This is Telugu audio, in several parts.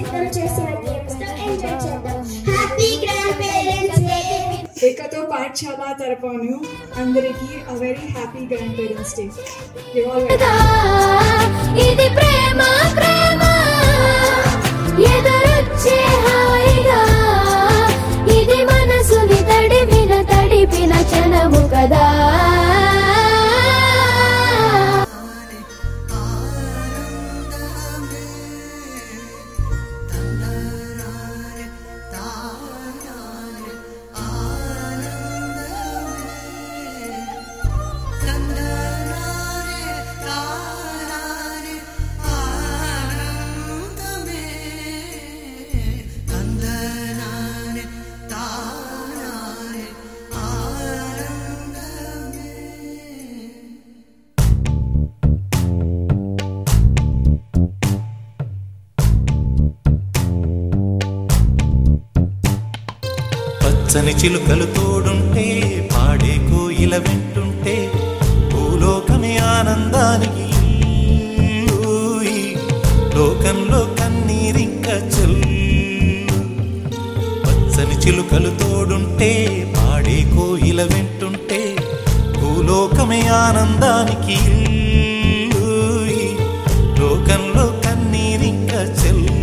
సిద్ధం చేసిన గేమ్స్ తో ఎంజాయ్ చేద్దాం. Happy grand parents day. ఏకతో పాఠశాల తరపున అందరికీ a very happy grandparents day. ఇది ప్రేమ ప్రేమ ఎదురొచ్చే హాయిగా ఇది మనసుని తడిపిన క్షణము కదా. పచ్చని చిలుకలు తోడుంటే పాడే కోయిల వింటుంటే భూలోకమే ఆనందానికి లోకంలో కన్నీరింక చెల్లు. పచ్చని చిలుకలు తోడుంటే పాడే కోయిల వింటుంటే భూలోకమే ఆనందానికి లోకంలో కన్నీరింక చెల్లు.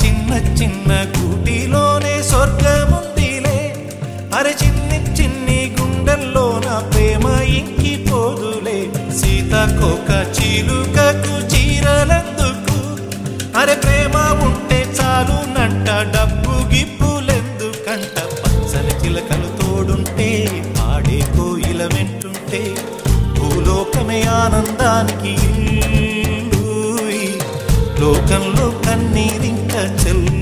చిన్న చిన్న కూటిలోనే స్వర్గముందిలే అరే చిన్ని చిన్ని గుండెల్లో నా ప్రేమ ఇంకిపోదులే. సీతాకోక చిలుకకు చీరలందుకు అరే ప్రేమ ఉంటే చాలు నంట డబ్బు గిప్పులెందుకంట. పచ్చని చిలకలు తోడుంటే పాడే కోయిల వింటుంటే భూలోకమే ఆనందానికి లోకంలో కన్నీరింక చెల్లు.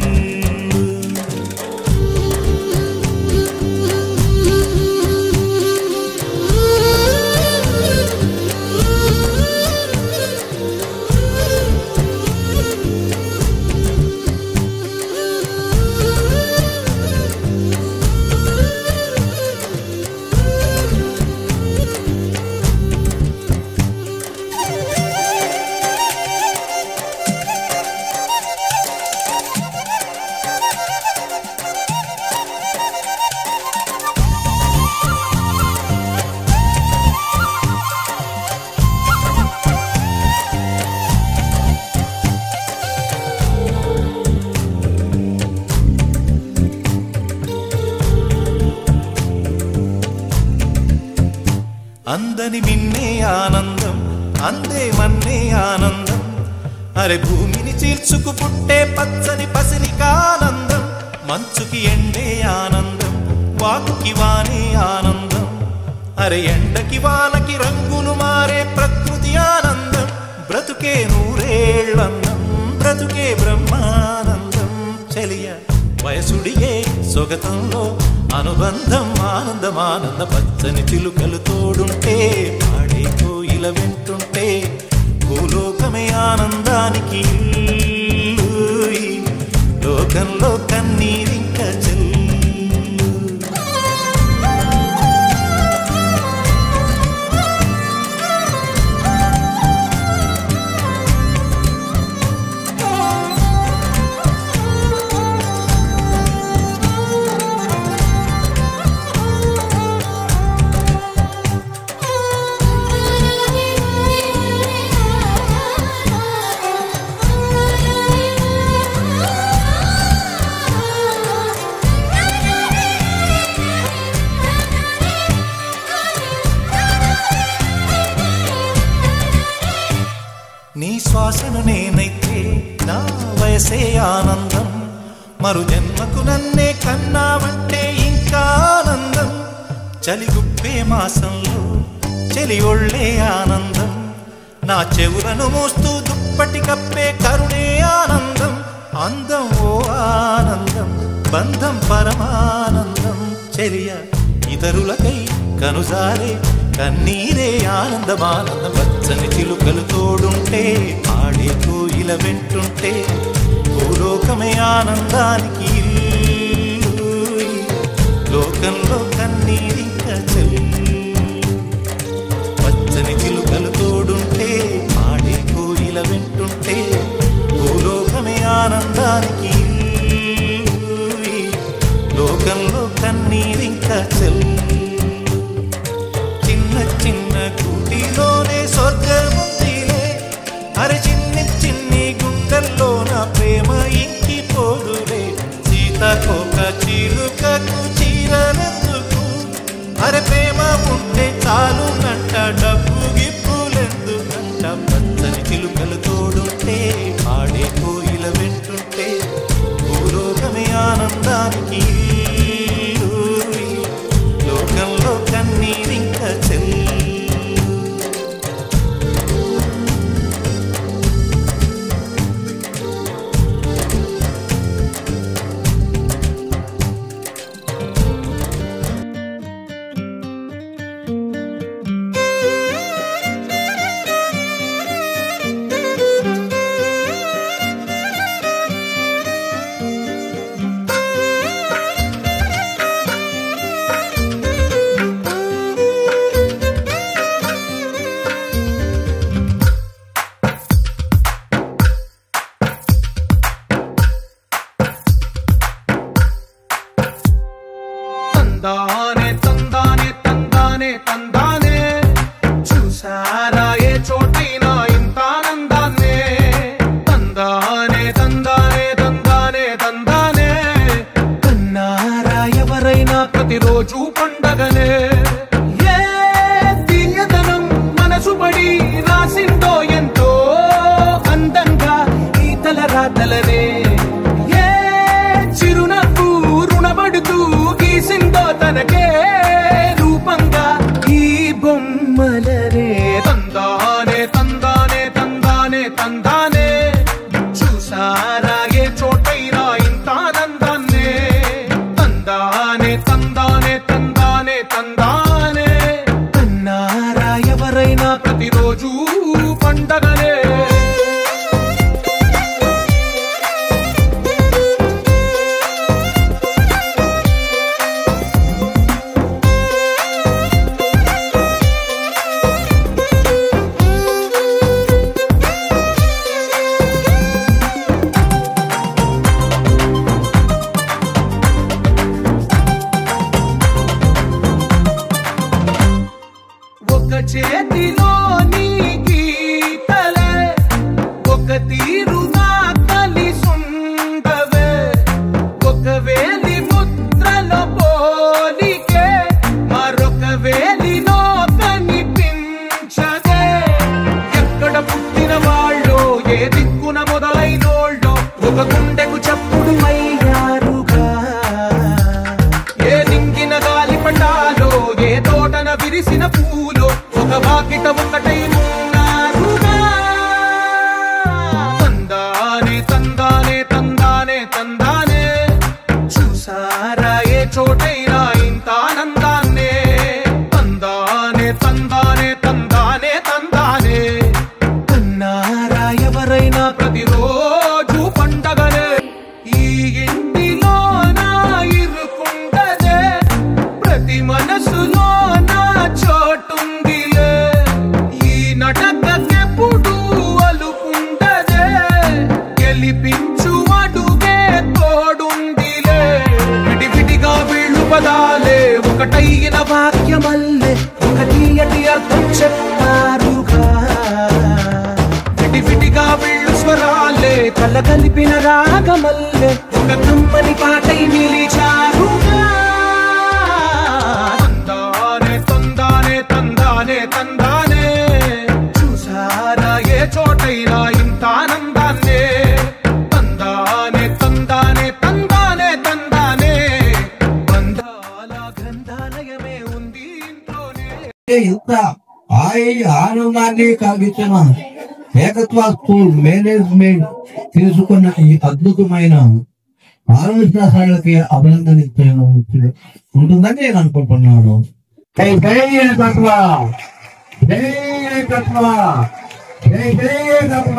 అందని మిన్నే ఆనందం అందే మన్నే ఆనందం అరే భూమిని చీల్చుకు పుట్టే పచ్చని పసిలికానందం. మంచుకి ఎండే ఆనందం వాకుకి వానే ఆనందం అరే ఎండకి వానకి రంగులు మారే ప్రకృతి ఆనందం. బ్రతుకే నూరేళ్ళందం బ్రతుకే బ్రహ్మానందం చెలియ వయసుడియే సొగతంలో అనుబంధం ఆనందమానంద. పచ్చని చిలుకలు తోడుంటే పాడే కోయిల వింటుంటే భూలోకమే ఆనందానికి లోకంలో కన్నీరింక చెల్లు. నీ శ్వాసను నేనైతే నా వయసే ఆనందం మరు జన్మకు నన్నే కన్నావంటే ఇంకా ఆనందం. చలిగుప్పే మాసంలో చలి ఒళ్ళే ఆనందం నా చెవులను మోస్తూ దుప్పటి కప్పే కరుణే ఆనందం. అందం ఓ ఆనందం బంధం పరమానందం చెలియ ఇతరులకై కనుజారే కన్నీరే ఆనందమానందం. పచ్చని చిలుకలు తోడుంటే ఆడే కోయిల వింటుంటే భూలోకమే ఆనందానికి లోకంలో కన్నీరింక చెల్లు. పచ్చని చిలుకలు తోడుంటే ఆడే కోయిల వింటుంటే భూలోకమే ఆనందానికి లోకంలో కన్నీరింకా చెల్లు చిన్న చిన్న గుడిలోనే స్వర్గముందిలే అరే చిన్ని చిన్ని గుండెల్లోన ప్రేమ ఇంకిపోదులే సీతకోక చిలుకకు చీరలెందుకు అరే ప్రేమ ఉంటే చాలు నంట డబ్బు గిప్పులెందుకంట పచ్చని చిలుకలు తోడుంటే ఆడే కోయిల వెంటుంటే భూలోకమే ఆనందానికి లోకంలో కన్నీరింకా చెల్లు తందానే తందానే తందానే తందానే చూసారా ఏ చోటైనా ఇంత ఆనందాన్నే తందానే తందానే తందానే తందానే కన్నారా ఎవరైనా ప్రతిరోజు పండగనే ఏ తీయదనం మనసు పడి రాసిందో ఎంతో అందంగా ఈ తలరాతలనే ఏ చిరునవ్వు రుణపడుతూ గీసిందో తనకే రూపంగా ఈ బొమ్మలనే తందానే తందానే తందానే తందానే చూసారా ఏ చోటైనా ఇంత ఆనందాన్నే తందానే తందానే తందానే తందానే కన్నారా ఎవరైనా ప్రతిరోజు పండగనే ఒక చేతిలో నీ గీతలే ఒక తీరుగా కలిసుండవే ఒక వేలి ముద్రలో పోలికే మరొక వేలిలో కనిపించదే ఎక్కడ పుట్టిన వాళ్ళో ఏ దిక్కున మొదలైనోళ్ళో ఒక గుండెకు చప్పుడు అయ్యారుగా ఏ దింగిన గాలి పటాలో ఏ తోటన విరిసిన పూలో ఒక వాకిట ఒకటై ఉన్నారుగా తందానే తందానే తందానే తందానే చూసారా ఏ చోటైనా ఇంత ఆనందాన్నే తందానే తందానే తందానే తందానే కన్నారా ఎవరైనా ప్రతిరోజు పండగనే ఈ ఇంటిలో నా ఇరుకుండదే ప్రతి మనసులో నా చోటుందిలే ఈ నటకెప్పుడు అలుకుండదే గెలిపించు అడుగే తోడుందిలే విడివిడిగా వీళ్ళు పదాలే ఒకటైన వాక్యమల్లే ఒక తీయటి అర్థం చెప్పారుగా విడివిడిగా వీళ్ళు స్వరాలే కలగలిపిన రాగమల్లే ఒక కమ్మని పాటై నిలిచారుగా తందానే తందానే తందానే తందానే చూసారా ఏ చోటైనా ఇంత ఆనందాన్నే తందానే తందానే తందానే తందానే బంధాల గ్రంథాలయమే ఉంది ఇంట్లోనే ఇంత ఆనందాన్ని కలిగించిన ఏకత్వ స్కూల్ మేనేజ్మెంట్ తీసుకున్న ఈ అద్భుతమైన ఆలోచనలకి అభినందన ఉంటుందని నేను అనుకుంటున్నాను. జై జై ఏకత్వ, జై ఏకత్వ, జై జై ఏకత్వ.